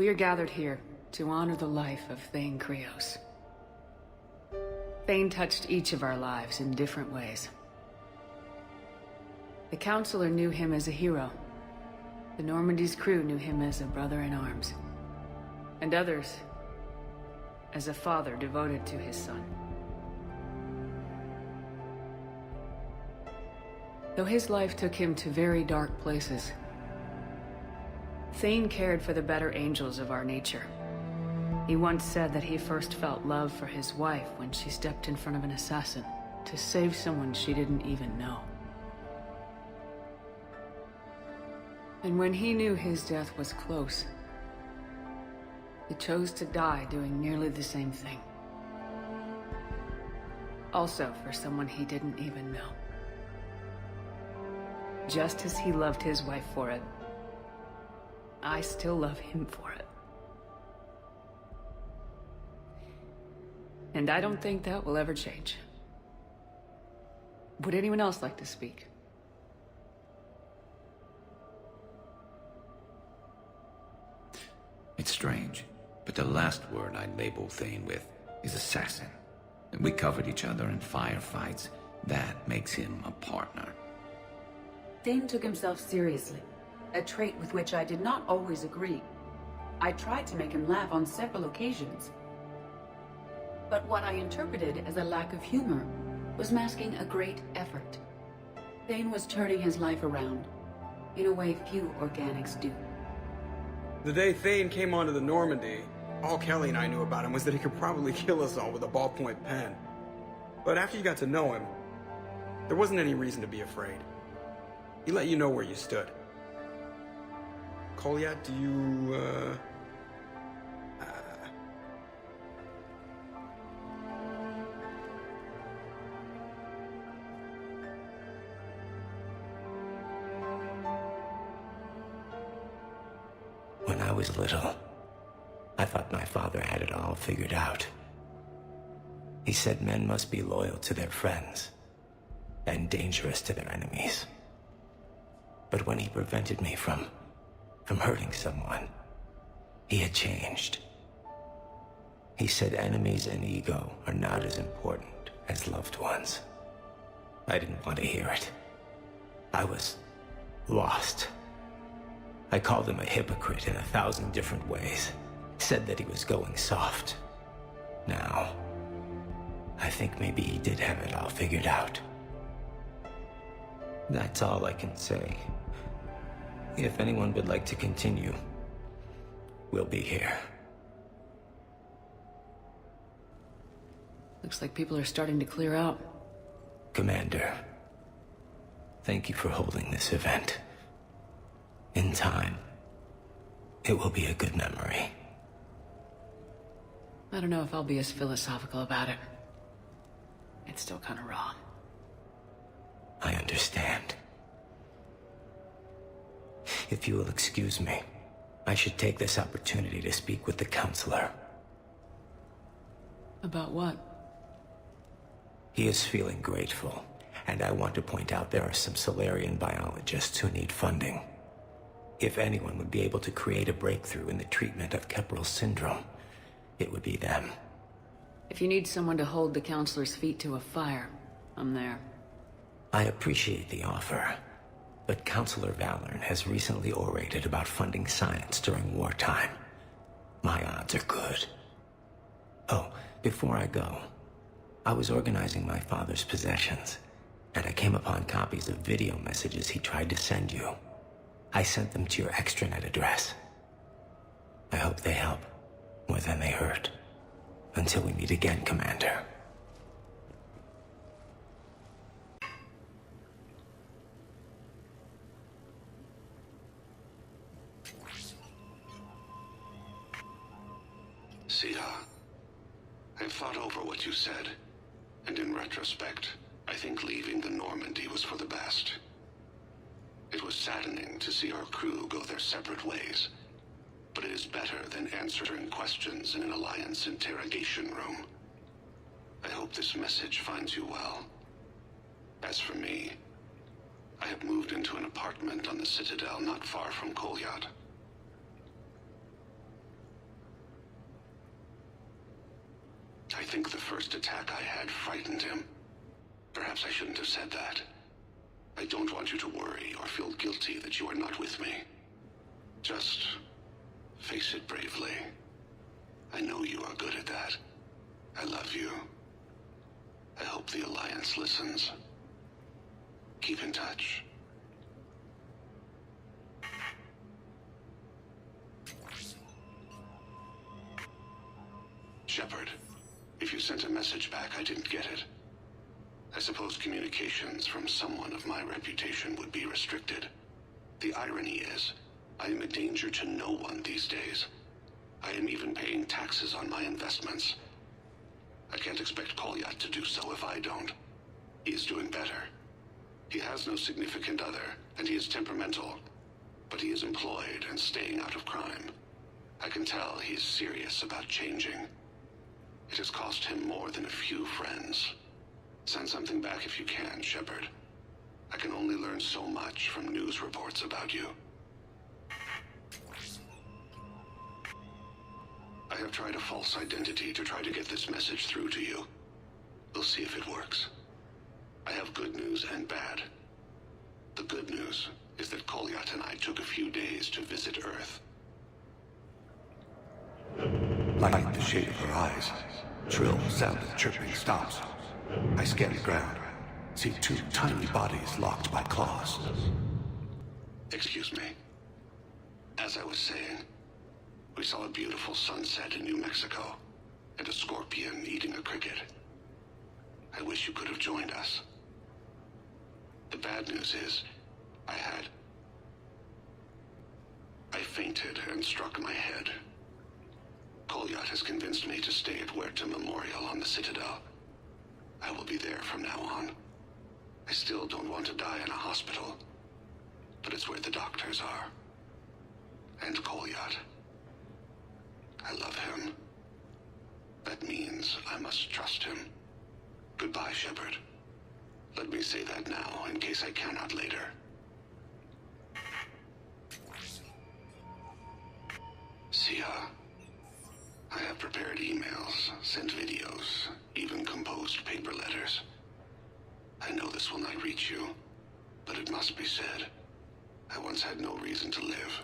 We are gathered here to honor the life of Thane Krios. Thane touched each of our lives in different ways. The Counselor knew him as a hero. The Normandy's crew knew him as a brother in arms. And others as a father devoted to his son. Though his life took him to very dark places, Thane cared for the better angels of our nature. He once said that he first felt love for his wife when she stepped in front of an assassin to save someone she didn't even know. And when he knew his death was close, he chose to die doing nearly the same thing. Also for someone he didn't even know. Just as he loved his wife for it, I still love him for it. And I don't think that will ever change. Would anyone else like to speak? It's strange, but the last word I'd label Thane with is assassin. And we covered each other in firefights. That makes him a partner. Thane took himself seriously, a trait with which I did not always agree. I tried to make him laugh on several occasions. But what I interpreted as a lack of humor was masking a great effort. Thane was turning his life around, in a way few organics do. The day Thane came onto the Normandy, all Kelly and I knew about him was that he could probably kill us all with a ballpoint pen. But after you got to know him, there wasn't any reason to be afraid. He let you know where you stood. Kolyat, do you, When I was little, I thought my father had it all figured out. He said men must be loyal to their friends and dangerous to their enemies. But when he prevented me from hurting someone, he had changed. He said enemies and ego are not as important as loved ones. I didn't want to hear it. I was lost. I called him a hypocrite in 1,000 different ways. Said that he was going soft. Now, I think maybe he did have it all figured out. That's all I can say. If anyone would like to continue, we'll be here. Looks like people are starting to clear out. Commander, thank you for holding this event. In time, it will be a good memory. I don't know if I'll be as philosophical about it. It's still kind of raw. I understand. If you will excuse me, I should take this opportunity to speak with the Counselor. About what? He is feeling grateful, and I want to point out there are some Solarian biologists who need funding. If anyone would be able to create a breakthrough in the treatment of Keppel's syndrome, it would be them. If you need someone to hold the Counselor's feet to a fire, I'm there. I appreciate the offer, but Counselor Valorn has recently orated about funding science during wartime. My odds are good. Oh, before I go, I was organizing my father's possessions, and I came upon copies of video messages he tried to send you. I sent them to your extranet address. I hope they help, more than they hurt. Until we meet again, Commander. Sia, I've thought over what you said, and in retrospect, I think leaving the Normandy was for the best. It was saddening to see our crew go their separate ways, but it is better than answering questions in an Alliance interrogation room. I hope this message finds you well. As for me, I have moved into an apartment on the Citadel not far from Kolyat. frightened him. Perhaps I shouldn't have said that. I don't want you to worry or feel guilty that you are not with me. Just face it bravely. I know you are good at that. I love you. I hope the Alliance listens. Keep in touch. Shepard, if you sent a message back, I didn't get it. I suppose communications from someone of my reputation would be restricted. The irony is, I am a danger to no one these days. I am even paying taxes on my investments. I can't expect Kolyat to do so if I don't. He is doing better. He has no significant other, and he is temperamental. But he is employed and staying out of crime. I can tell he is serious about changing. It has cost him more than a few friends. Send something back if you can, Shepard. I can only learn so much from news reports about you. I have tried a false identity to try to get this message through to you. We'll see if it works. I have good news and bad. The good news is that Kolyat and I took a few days to visit Earth. Like the shape of her eyes. Shrill sound of chirping stops. I scan the ground. See two tiny bodies locked by claws. Excuse me. As I was saying, we saw a beautiful sunset in New Mexico, and a scorpion eating a cricket. I wish you could have joined us. The bad news is, I fainted and struck my head. Kolyat has convinced me to stay at Huerta Memorial on the Citadel. I will be there from now on. I still don't want to die in a hospital, but it's where the doctors are. And Kolyat. I love him. That means I must trust him. Goodbye, Shepard. Let me say that now, in case I cannot later. Sia, I have prepared emails, sent videos, even composed paper letters. I know this will not reach you, but it must be said. I once had no reason to live.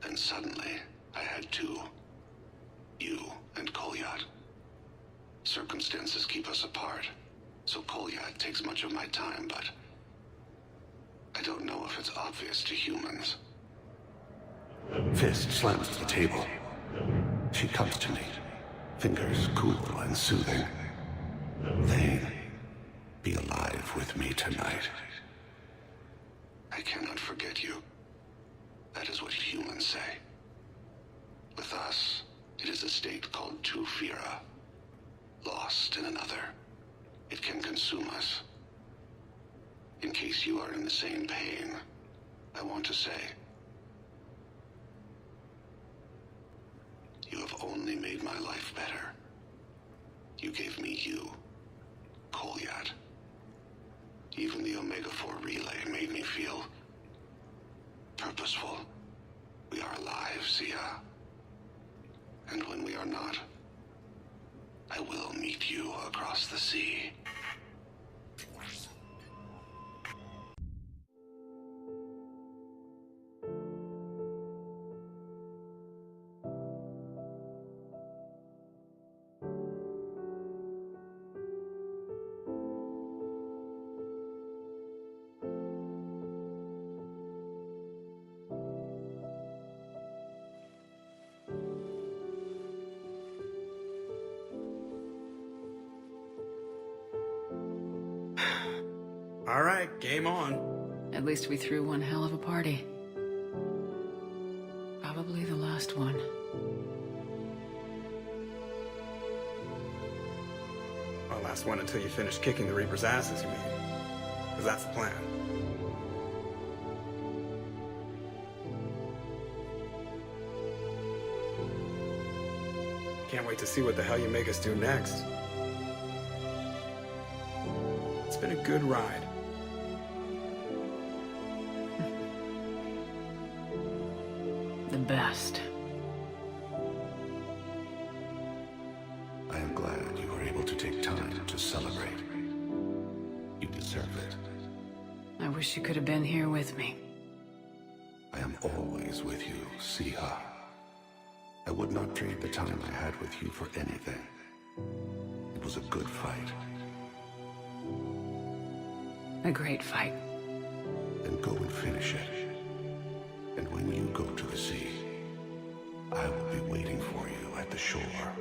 Then suddenly, I had two. You and Kolyat. Circumstances keep us apart, so Kolyat takes much of my time, but I don't know if it's obvious to humans. Fist slams to the table. She comes to me, fingers cool and soothing. Thane, be alive with me tonight. I cannot forget you. That is what humans say. With us, it is a state called Tufira. Lost in another. It can consume us. In case you are in the same pain, I want to say, you have only made my life better. You gave me you, Kolyat. Even the Omega-4 relay made me feel purposeful. We are alive, Sia. And when we are not, I will meet you across the sea. All right, game on. At least we threw one hell of a party. Probably the last one. Well, last one until you finish kicking the Reaper's asses, you mean? Because that's the plan. Can't wait to see what the hell you make us do next. It's been a good ride. The best. I am glad you were able to take time to celebrate. You deserve it. I wish you could have been here with me. I am always with you, Siha. I would not trade the time I had with you for anything. It was a good fight. A great fight. Then go and finish it. And when you go to the sea, I will be waiting for you at the shore.